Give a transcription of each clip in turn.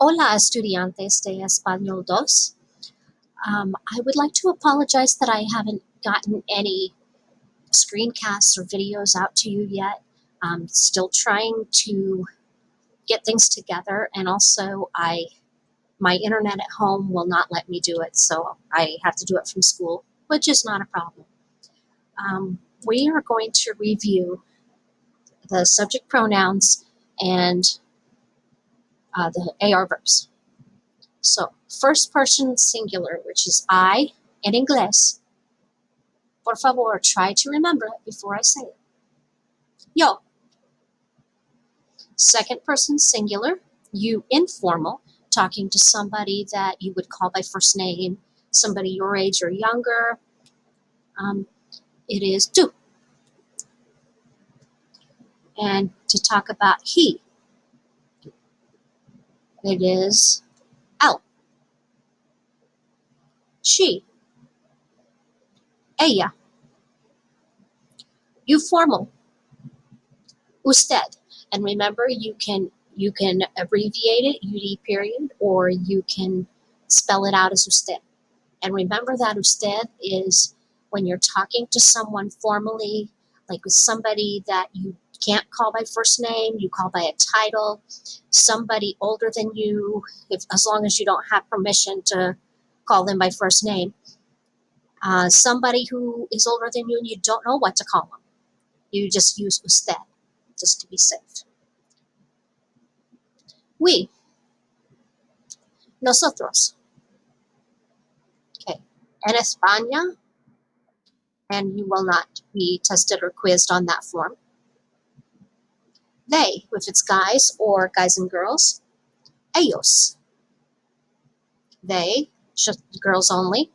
Hola, estudiantes de Español dos. I would like to apologize that I haven't gotten any screencasts or videos out to you yet. I'm still trying to get things together, and also my internet at home will not let me do it, so I have to do it from school, which is not a problem. We are going to review the subject pronouns and the AR verbs. So, first person singular, which is I in English. Por favor, try to remember it before I say it. Yo. Second person singular, you informal, talking to somebody that you would call by first name, somebody your age or younger. It is tú. And to talk about he, it is él. She, ella. You formal, usted. And remember, you can abbreviate it, UD period, or you can spell it out as usted. And remember that usted is when you're talking to someone formally, like with somebody that you can't call by first name, you call by a title, somebody older than you, as long as you don't have permission to call them by first name. Somebody who is older than you and you don't know what to call them. You just use usted, just to be safe. We, nosotros. Okay. En España, and you will not be tested or quizzed on that form. They, if it's guys or guys and girls. Ellos. They, just girls only.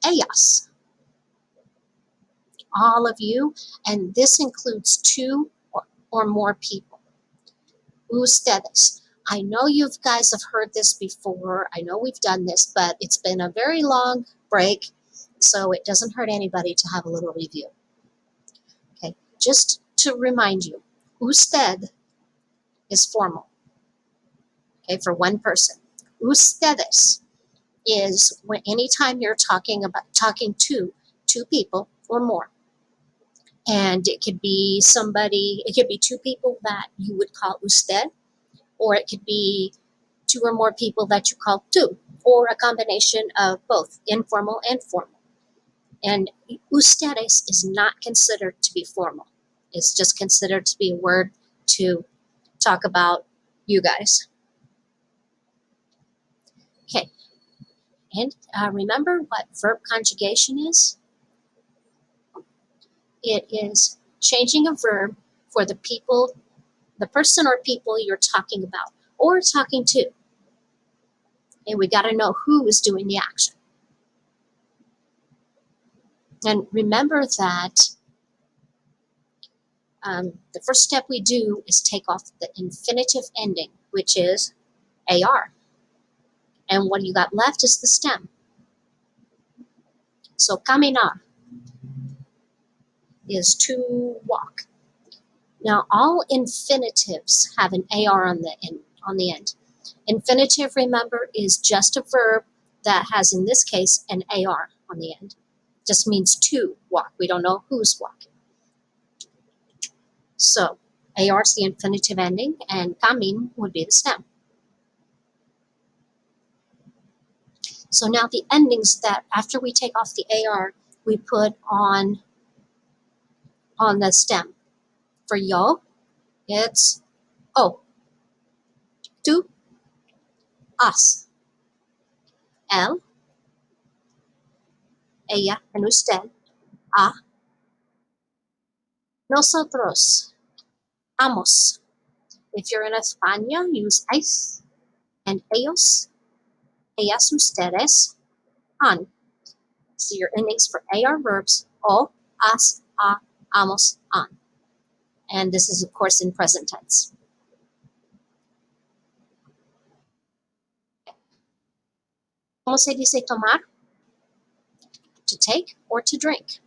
Ellas. All of you, and this includes two or more people. Ustedes. I know you guys have heard this before. I know we've done this, but it's been a very long break, so it doesn't hurt anybody to have a little review. Okay, just to remind you, usted is formal, okay, for one person. Ustedes is when anytime you're talking to two people or more. And it could be two people that you would call usted, or it could be two or more people that you call tú, or a combination of both, informal and formal. And ustedes is not considered to be formal. It's just considered to be a word to talk about you guys. Okay, and remember what verb conjugation is? It is changing a verb for the person or people you're talking about or talking to. And we got to know who is doing the action. And remember that the first step we do is take off the infinitive ending, which is AR. And what you got left is the stem. So caminar is to walk. Now, all infinitives have an AR on the end. Infinitive, remember, is just a verb that has, in this case, an AR on the end. Just means to walk. We don't know who's walking. So, AR is the infinitive ending, and camin would be the stem. So now the endings that, after we take off the AR, we put on the stem. For yo, it's o. Tú, us. Él, ella, and usted, a. Nosotros, amos. If you're in España, use es. And ellos, ellas, ustedes, an. So your endings for AR verbs, o, as, a, amos, an. And this is, of course, in present tense. ¿Cómo se dice tomar? To take or to drink.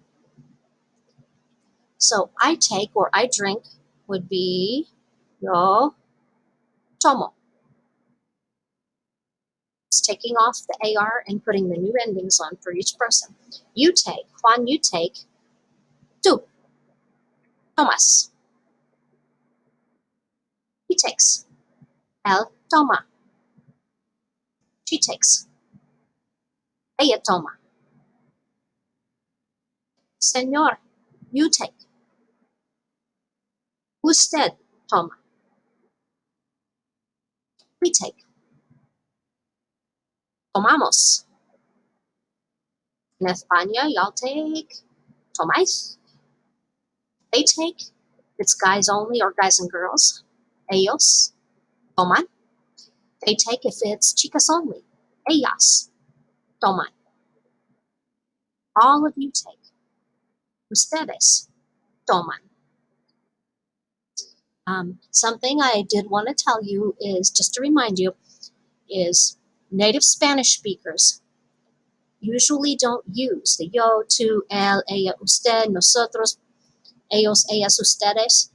So I take or I drink would be yo tomo. It's taking off the AR and putting the new endings on for each person. You take, Juan, you take. Tú, tomas. He takes. Él toma. She takes. Ella toma. Señor, you take. Usted toma. We take. Tomamos. In España, y'all take. Tomáis. They take. It's guys only or guys and girls. Ellos toman. They take if it's chicas only. Ellas toman. All of you take. Ustedes toman. Something I did want to tell you is, just to remind you, is native Spanish speakers usually don't use the yo, tú, él, ella, usted, nosotros, ellos, ellas, ustedes.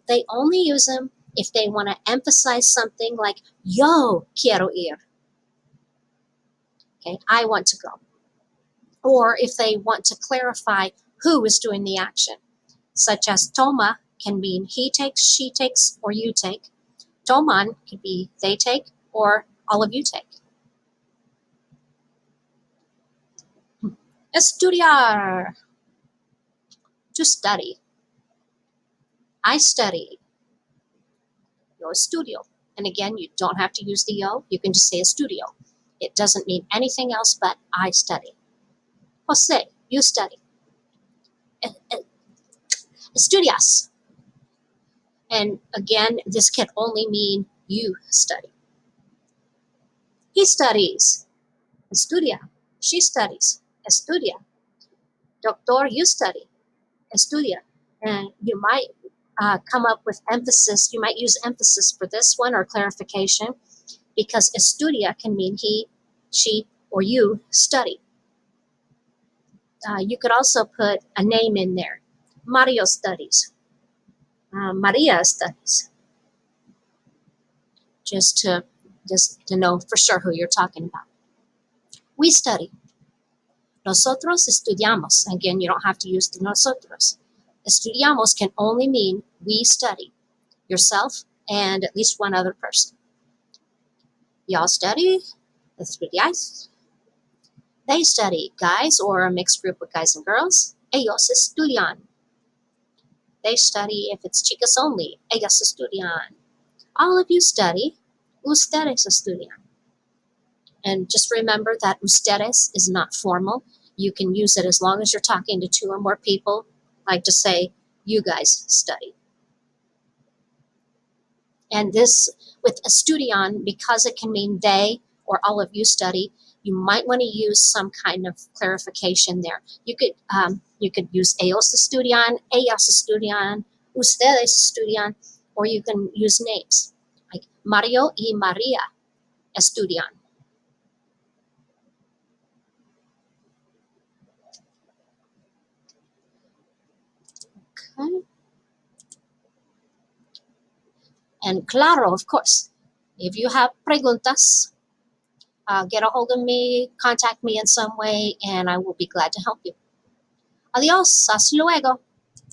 They only use them if they want to emphasize something like yo quiero ir. Okay, I want to go. Or if they want to clarify who is doing the action, such as toma can mean he takes, she takes, or you take. Toman could be they take or all of you take. Estudiar, to study. I study. Yo estudio. And again, you don't have to use the yo. You can just say estudio. It doesn't mean anything else but I study. Jose, you study. Estudias. And again, this can only mean you study. He studies. Estudia. She studies. Estudia. Doctor, you study. Estudia. And you might come up with emphasis. You might use emphasis for this one or clarification, because estudia can mean he, she, or you study. You could also put a name in there. Mario studies. Maria studies. Just to know for sure who you're talking about. We study. Nosotros estudiamos. Again, you don't have to use the nosotros. Estudiamos can only mean we study. Yourself and at least one other person. Y'all study. Estudiáis. They study, guys or a mixed group of guys and girls. Ellos estudian. They study if it's chicas only. Ellas estudian. All of you study. Ustedes estudian. And just remember that ustedes is not formal. You can use it as long as you're talking to two or more people, like to say, you guys study. And this, with estudian, because it can mean they or all of you study, you might want to use some kind of clarification there. You could use ellos estudian, ellas estudian, ustedes estudian, or you can use names like Mario y Maria estudian. Okay. And claro, of course, if you have preguntas, get a hold of me, contact me in some way, and I will be glad to help you. Adiós, hasta luego.